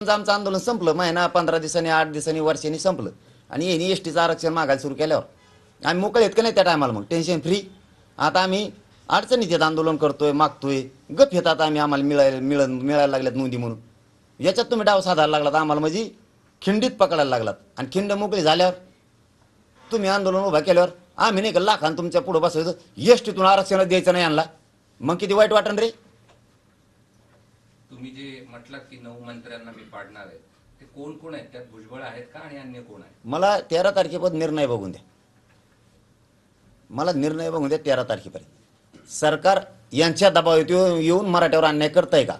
आरक्षणाचं आमचं आंदोलन संपलं, महिना 15 दिवसांनी 8 दिवसांनी वर्षांनी संपलं आणि यांनी एसटीचं आरक्षण मागायला सुरू केल्यावर आम्ही मोकळे आहेत का नाही त्या टायमाला, मग टेन्शन फ्री. आता आम्ही अडचणीत येत आंदोलन करतोय, मागतोय, गप येतात आम्ही, आम्हाला मिळायला लागल्यात नोंदी म्हणून. याच्यात तुम्ही डाव साधायला लागलात आम्हाला, म्हणजे खिंडीत पकडायला लागलात. आणि खिंड मोकळी झाल्यावर तुम्ही आंदोलन उभा केल्यावर आम्ही नाही का लाखान तुमच्या पुढे बसायचं, एसटीतून आरक्षण द्यायचं नाही आणला, मग किती वाईट वाटण रे. तुम्ही जे म्हटलात की 9 मंत्र्यांना मी पाडणार आहे, ते कोण कोण आहेत? त्यात भुजबळ आहेत का आणि अन्य कोण आहेत? मला 13 तारखेपर्यंत निर्णय बघून द्या, मला निर्णय बघून द्या 13 तारखेपर्यंत. सरकार यांच्या दबावात येऊन मराठ्यावर अन्याय करतंय का?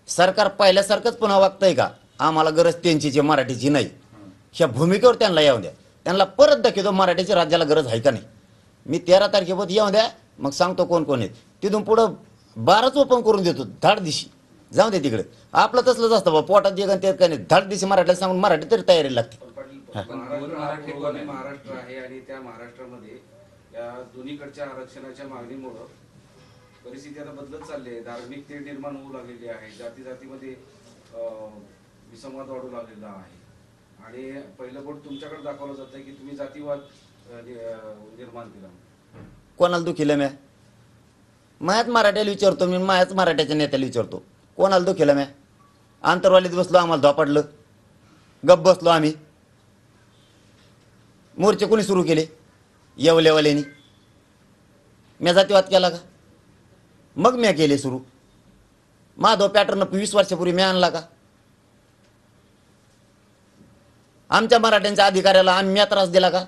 सरकार पहिल्यासारखंच पुन्हा वागतंय का? आम्हाला गरज त्यांची मराठीची नाही, ह्या भूमिकेवर त्यांना येऊन द्या. त्यांना परत दाखवतो मराठीची राज्याला गरज आहे का नाही. मी 13 तारखेपर्यंत येऊन द्या, मग सांगतो कोण कोण आहेत. तिथून पुढं 12च ओपन करून देतो धाड दिशी, जाऊ दे तिकडे. आपलं तसलंच असतं बा, पोटात जे ते काय नाही, धाड दिशी मराठीला सांगून मराठी तरी तयारी लागते. महाराष्ट्र आहे आणि त्या महाराष्ट्रामध्ये या दोन्हीकडच्या आरक्षणाच्या मागणीमुळं परिस्थिती आता बदलत चालली आहे. धार्मिक तेढ निर्माण होऊ लागलेली आहे, जाती जातीमध्ये विसंवाद वाढू लागलेला आहे आणि पहिलं बोट तुमच्याकडे दाखवलं जातं की तुम्ही जातीवाद निर्माण केला. कोणाला दुखीला म्या? मायाच मराठ्याला विचारतो मी, मायाच मराठ्याच्या नेत्याला विचारतो, कोणाला दुखीला म्या? आंतरवालीत बसलो, आम्हाला धोपाडलं, गप बसलो आम्ही. मोर्चे कोणी सुरू केले? येवलेवाल्यांनी. म्या जातीवाद केला का? मग म्या केले सुरू. माधव पॅटर्न 20 वर्षापूर्वी म्या आणला का? आमच्या मराठ्यांच्या अधिकाऱ्याला म्या त्रास दिला का?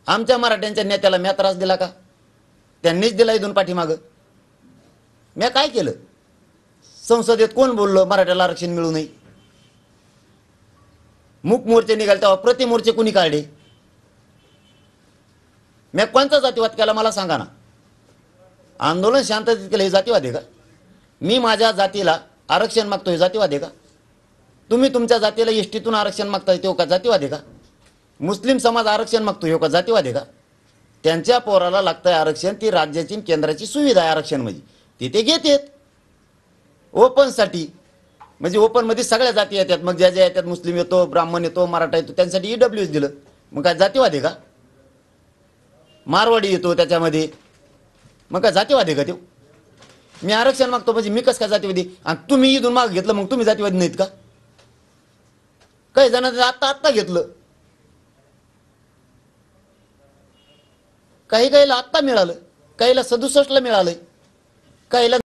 आमच्या मराठ्यांच्या नेत्याला म्या त्रास दिला का? त्यांनीच दिला इथून पाठीमागं. म्या काय केलं? संसदेत कोण बोललं मराठ्याला आरक्षण मिळू नये? मूक मोर्चे निघाले तेव्हा प्रतिमोर्चे कुणी काढले? म्या कोणता जातीवाद केला मला सांगा ना. आंदोलन शांततेत केलं हे जातीवाद आहे का? मी माझ्या जातीला आरक्षण मागतो हे जातीवाद आहे का? तुम्ही तुमच्या जातीला एसटीतून आरक्षण मागताय तो का जातीवाद आहे का? मुस्लिम समाज आरक्षण मागतो हे का जातीवाद आहे का? त्यांच्या पोराला लागतंय आरक्षण, ती राज्याची केंद्राची सुविधा आहे आरक्षण म्हणजे, तिथे घेतात ओपनसाठी. म्हणजे ओपनमध्ये सगळ्या जाती येतात, मग ज्या ज्या येतात, मुस्लिम येतो, ब्राह्मण येतो, मराठा येतो, त्यांच्यासाठी EWS दिलं. मग काय जातीवाद आहे का? मारवाडी येतो त्याच्यामध्ये, मग काय जातीवाद आहे का ते? मी आरक्षण मागतो म्हणजे मी कसं काय जातीवादी? आणि तुम्ही इथून माग घेतलं मग तुम्ही जातीवादी नाहीत का? काही जणांचं आत्ता घेतलं, काहीला आत्ता मिळालं, काहीला 67ला मिळालंय, काहीला